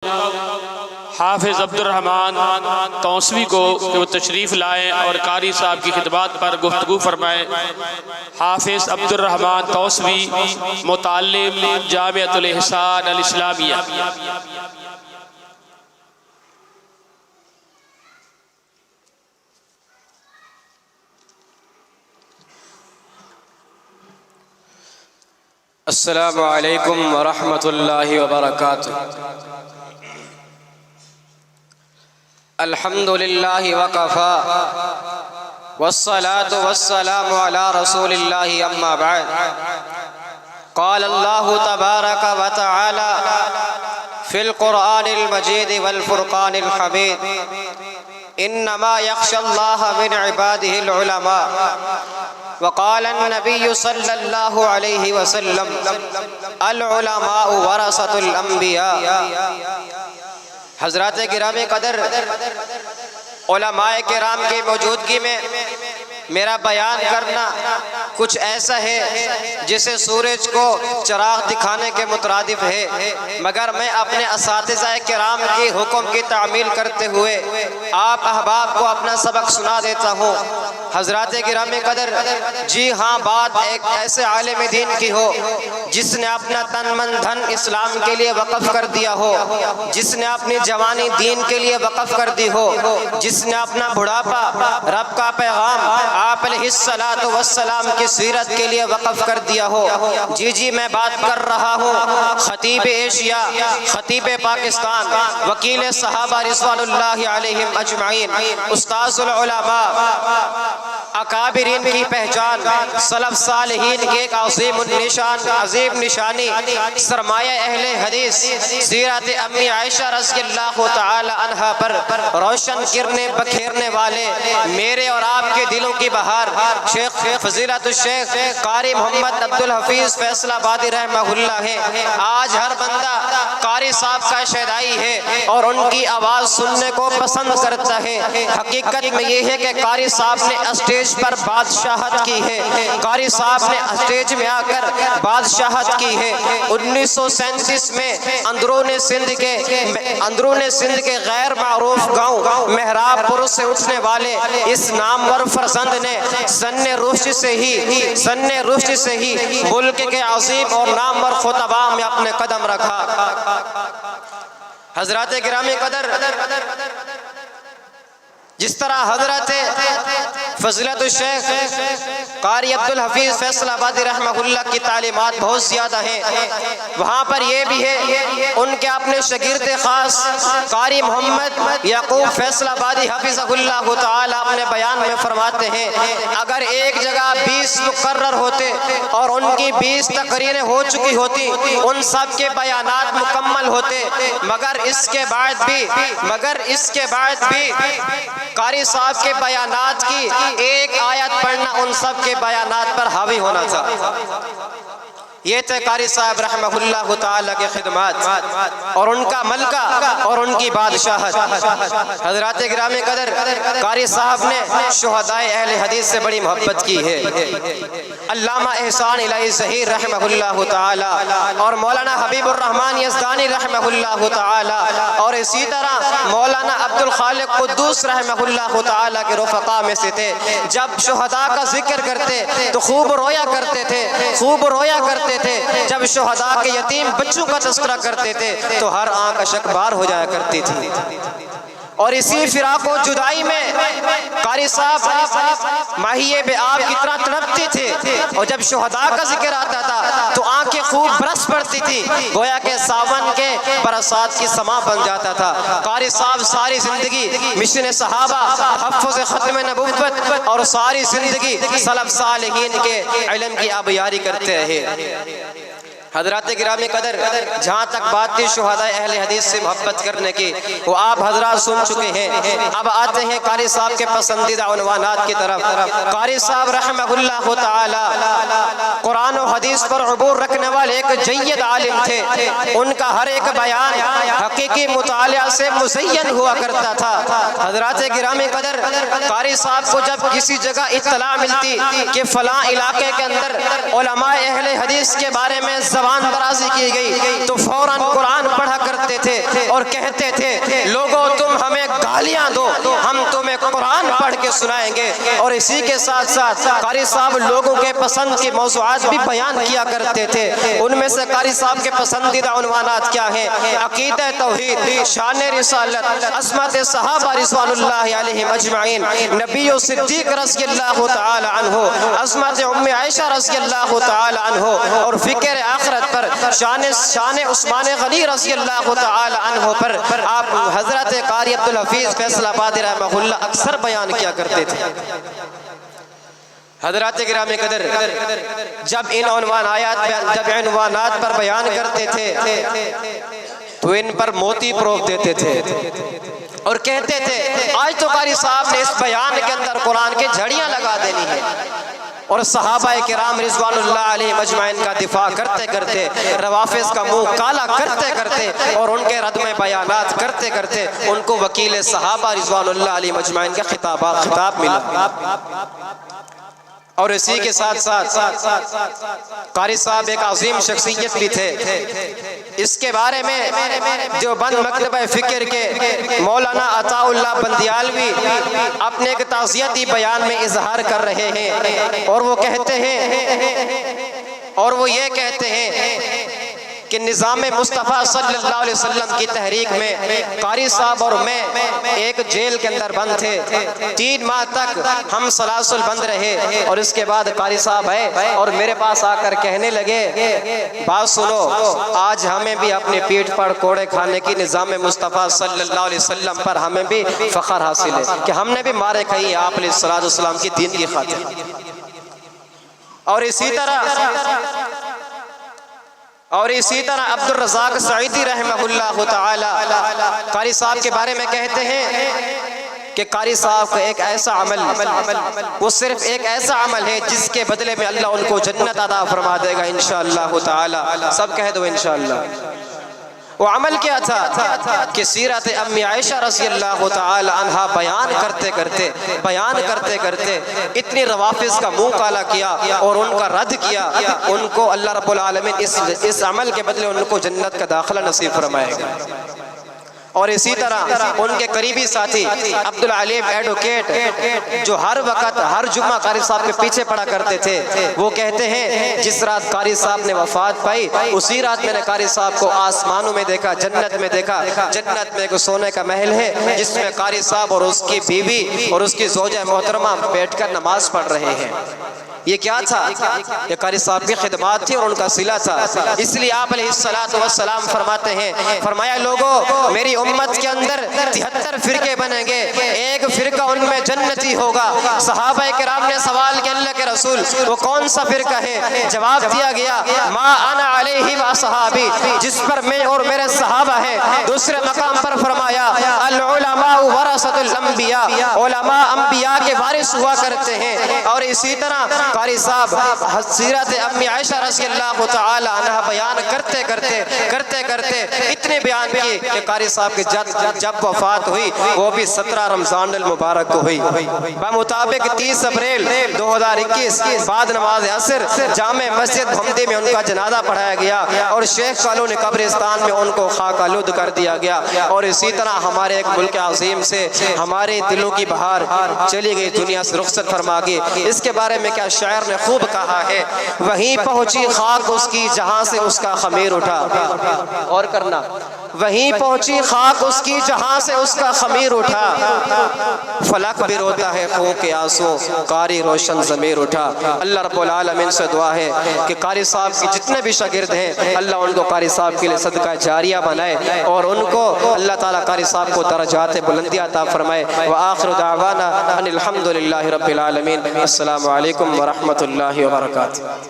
حافظ عبدالرحمن تونسوی کو کہ وہ تشریف لائیں اور قاری صاحب کی خدمات پر گفتگو فرمائیں۔ حافظ عبدالرحمن تونسوی، متعلم جامعۃ الاحسان الاسلامیہ۔ السلام علیکم ورحمۃ اللہ وبرکاتہ۔ الحمد للہ وکفی والصلاة والسلام علی رسول اللہ اما بعد۔ قال اللہ تبارک وتعالی فی القرآن المجید والفرقان الحمید، انما یخشی اللہ من عبادہ العلماء۔ وقال النبی صلی اللہ علیہ وسلم العلماء ورثۃ الانبیاء۔ حضرات گرامی قدر، علماء کرام کی موجودگی میں میرا بیان کرنا کچھ ایسا ہے جسے سورج کو چراغ دکھانے کے مترادف ہے، مگر میں اپنے اساتذہ کرام کی حکم کی تعمیل کرتے ہوئے آپ احباب کو اپنا سبق سنا دیتا ہوں۔ حضرات گرامی قدر، جی ہاں، بات ایک ایسے عالم دین کی ہو جس نے اپنا تن من دھن اسلام کے لیے وقف کر دیا ہو، جس نے اپنی جوانی دین کے لیے وقف کر دی ہو، جس نے اپنا بڑھاپا رب کا پیغام آپ علیہ الصلاۃ والسلام کی سیرت کے لیے وقف کر دیا ہو۔ جی میں بات کر رہا ہوں خطیب ایشیاء، خطیب پاکستان، وکیل صحابہ رضوان اللہ علیہم اجمعین، استاذ العلماء، اکابرین کی پہچان، سلف صالحین کی ایک عظیم نشانی، سرمایہ اہل حدیث، سیرت امی عائشہ رضی اللہ تعالی عنہا پر روشن کرنے بکھیرنے والے میرے اور آپ کے دلوں کی بہار شیخ فضیلت الشیخ قاری محمد عبدالحفیظ فیصل آبادی رحمہ اللہ ہے۔ آج ہر بندہ قاری صاحب کا شیدائی ہے اور ان کی آواز سننے کو پسند کرتا ہے۔ حقیقت میں یہ ہے کہ قاری صاحب نے اسٹیج پر بادشاہت کی ہے، قاری صاحب نے اسٹیج میں آ کر بادشاہت کی ہے۔ 1937 میں اندرون سندھ کے غیر معروف گاؤں مہراب پور سے اٹھنے والے اس نامور فرزند نے سن رشد سے ہی ملک کے عظیم اور نامور خطباء میں اپنے قدم رکھا۔ حضرات گرامی قدر، جس طرح حضرت فضیلت الشیخ قاری عبدالحفیظ فیصل آبادی رحمہ اللہ کی تعلیمات بہت زیادہ ہیں، وہاں پر یہ بھی ہے ان کے اپنے شاگرد خاص قاری محمد یعقوب فیصل آبادی حافظہ اللہ تعالی اپنے بیان میں فرماتے ہیں، اگر ایک جگہ 20 مقرر ہوتے اور ان کی 20 تقریریں ہو چکی ہوتی، ان سب کے بیانات مکمل ہوتے، مگر اس کے بعد بھی قاری صاحب کے بیانات کی ایک آیت پڑھنا ان سب کے بیانات پر حاوی ہونا تھا۔ یہ تھے قاری صاحب رحمہ اللہ تعالی کے خدمات اور ان کا ملکہ اور ان کی بادشاہت۔ حضرات گرامی قدر، قاری صاحب نے شہدائے اہل حدیث سے بڑی محبت کی ہے۔ علامہ احسان الہی ظہیر رحمہ اللہ تعالی اور مولانا حبیب الرحمن یزدانی رحمہ اللہ تعالی اور اسی طرح مولانا عبدالخالق قدوس رحمہ اللہ تعالی کے رفقا میں سے تھے۔ جب شہداء کا ذکر کرتے تو خوب رویا کرتے تھے، جب شہداء کے یتیم بچوں کا تذکرہ کرتے تھے تو ہر آنکھ اشک بار ہو جایا کرتی تھی۔ اور اسی فراق و جدائی میں قاری صاحب ماہیے بے آب کی طرح تڑپتے تھے، اور جب شہداء کا ذکر آتا تھا تو آنکھیں خوب برس پڑتی تھی، گویا کہ ساون کے برسات کی سما بن جاتا تھا۔ قاری صاحب ساری زندگی مشن صحابہ، حفظ ختم نبوت اور ساری زندگی سلف صالحین کے علم کی آبیاری کرتے رہے۔ حضرات گرامی قدر، جہاں تک بات تھی شہداء اہل حدیث سے محبت کرنے کی، وہ آپ حضرات سن چکے ہیں۔ اب آتے ہیں قاری صاحب کے پسندیدہ عنوانات کی طرف۔ قاری صاحب رحمہ اللہ تعالی قرآن و حدیث پر عبور رکھنے والے ایک جید عالم تھے۔ ان کا ہر ایک بیان حقیقی مطالعہ سے مزین ہوا کرتا تھا۔ حضرات گرامی قدر، قاری صاحب کو جب کسی جگہ اطلاع ملتی کہ فلاں علاقے کے اندر علماء اہل حدیث کے بارے میں زبان درازی کی گئی تو فوراً قرآن پڑھا کرتے کرتے تھے اور کہتے تھے لوگوں تم ہمیں گالیاں دو، ہم تمہیں قرآن پڑھ کے سنائیں گے۔ اور اسی کے ساتھ ساتھ قاری صاحب لوگوں کے پسند کے موضوعات بھی بیان کیا کرتے تھے۔ ان میں سے قاری صاحب کے پسندیدہ عنوانات کیا ہیں؟ عقیدہ توحید، شان رسالت، عصمت صحابہ رضوان اللہ علیہم اجمعین، نبی و صدیق رضی اللہ تعالی عنہ، عظمت ام عائشہ رضی اللہ تعالی عنہ، اور فکر آخرت پر شان عثمان غنی رضی اللہ تعالی عنہ پر آپ حضرت قاری عبدالحفیظ فیصل آبادی رحمہ اللہ اکثر بیان کیا کرتے تھے۔ حضرات گرامی قدر، جب ان عنوانات پر بیان کرتے تھے تو ان پر موتی پروف دیتے تھے اور کہتے تھے آج تو قاری صاحب نے اس بیان کے اندر قرآن کے جھڑیاں لگا دینی ہے، اور صحابہ کرام رضوان اللہ علیہ مجمعین کا دفاع کرتے کرتے، روافض کا منہ کالا کرتے کرتے اور ان کے رد میں بیانات کرتے کرتے ان کو وکیل صحابہ رضوان اللہ علیہ مجمعین کا خطاب ملا۔ اور اسی کے ساتھ ساتھ قاری صاحب ایک عظیم شخصیت بھی تھے۔ اس کے بارے میں دیوبند مکتبہ فکر کے مولانا عطاء اللہ بندیالوی اپنے ایک تعزیتی بیان میں اظہار کر رہے ہیں، اور وہ کہتے ہیں، اور وہ یہ کہتے ہیں کہ نظام مصطفیٰ صلی اللہ علیہ وسلم کی تحریک میں قاری صاحب اور میں ایک جیل کے اندر بند تھے، 3 ماہ تک ہم سلاسل بند رہے، اور اس کے بعد قاری صاحب آئے اور میرے پاس آ کر کہنے لگے بات سنو، آج ہمیں بھی اپنی پیٹھ پر کوڑے کھانے کی نظام مصطفیٰ صلی اللہ علیہ وسلم پر ہمیں بھی فخر حاصل ہے کہ ہم نے بھی مارے کھائی آپ علیہ السلام کی دین کی خاطر۔ اور اسی طرح عبدالرزاق سعیدی رحمہ اللہ تعالی قاری صاحب کے بارے میں کہتے ہیں کہ قاری صاحب کا ایک ایسا عمل، وہ صرف ایک ایسا عمل ہے جس کے بدلے میں اللہ ان کو جنت عطا فرما دے گا انشاءاللہ تعالی۔ سب کہہ دو انشاءاللہ۔ وہ عمل کیا تھا کہ سیرت امی عائشہ رضی اللہ تعالی عنہ بیان کرتے کرتے اتنی روافض کا منہ کالا کیا اور ان کا رد کیا، ان کو اللہ رب العالمین اس عمل کے بدلے ان کو جنت کا داخلہ نصیب فرمائے گا۔ اور اسی طرح ان کے قریبی ساتھی عبدالعلیم ایڈوکیٹ، جو ہر وقت ہر جمعہ قاری صاحب کے پیچھے پڑا کرتے تھے، وہ کہتے ہیں جس رات قاری صاحب نے وفات پائی اسی رات میں نے قاری صاحب کو آسمانوں میں دیکھا، جنت میں دیکھا۔ جنت میں ایک سونے کا محل ہے جس میں قاری صاحب اور اس کی بیوی اور اس کی زوجہ محترمہ بیٹھ کر نماز پڑھ رہے ہیں۔ یہ کیا تھا؟ یہ قاری صاحب کی خدمات تھی اور ان کا صلہ تھا۔ اس لیے آپ علیہ السلام فرماتے ہیں، فرمایا لوگوں میری امت کے اندر 73 فرقے بنیں گے، ایک فرقہ ان میں جنتی ہوگا۔ صحابہ کرام نے سوال کیا اللہ کے رسول وہ کون سا فرقہ ہے؟ جواب دیا گیا ما انا علیہ و صحابی، جس پر میں اور میرے صحابہ ہیں۔ دوسرے مقام پر فرمایا العلماء ورثۃ الانبیاء، علماء انبیاء کے وارث ہوا کرتے ہیں۔ اور اسی طرح قاری صاحب سیرت امی عائشہ رضی اللہ تعالی عنہ بیان کرتے کرتے اتنے بیان کی کہ قاری صاحب کی جب وفات ہوئی وہ بھی 17 رمضان المبارک کو ہوئی، بمطابق 30 اپریل 2021 بعد نماز عصر جامع مسجد بھمدی میں ان کا جنازہ پڑھایا گیا اور شیخ کالونی قبرستان میں ان کو خاک آلود کر دیا گیا۔ اور اسی طرح ہمارے ایک ملک عظیم سے ہمارے دلوں کی بہار چلی گئی، دنیا سے رخصت فرما گئی۔ اس کے بارے میں کیا شاعر نے خوب کہا ہے، وہیں پہنچی خاک اس کی جہاں سے اس کا خمیر اٹھا، اور کرنا وہیں پہنچی خاک اس کی جہاں سے اس کا خمیر اٹھا، فلک بھی روتا ہے خون کے آنسو قاری روشن ضمیر اٹھا۔ اللہ رب العالمین سے دعا ہے کہ قاری صاحب کی جتنے بھی شاگرد ہیں اللہ ان کو قاری صاحب کے لیے صدقہ جاریہ بنائے اور ان کو اللہ تعالیٰ قاری صاحب کو درجات بلندی عطا فرمائے۔ وآخر دعوانا ان الحمد للہ رب العالمین۔ السلام علیکم ورحمۃ اللہ وبرکاتہ۔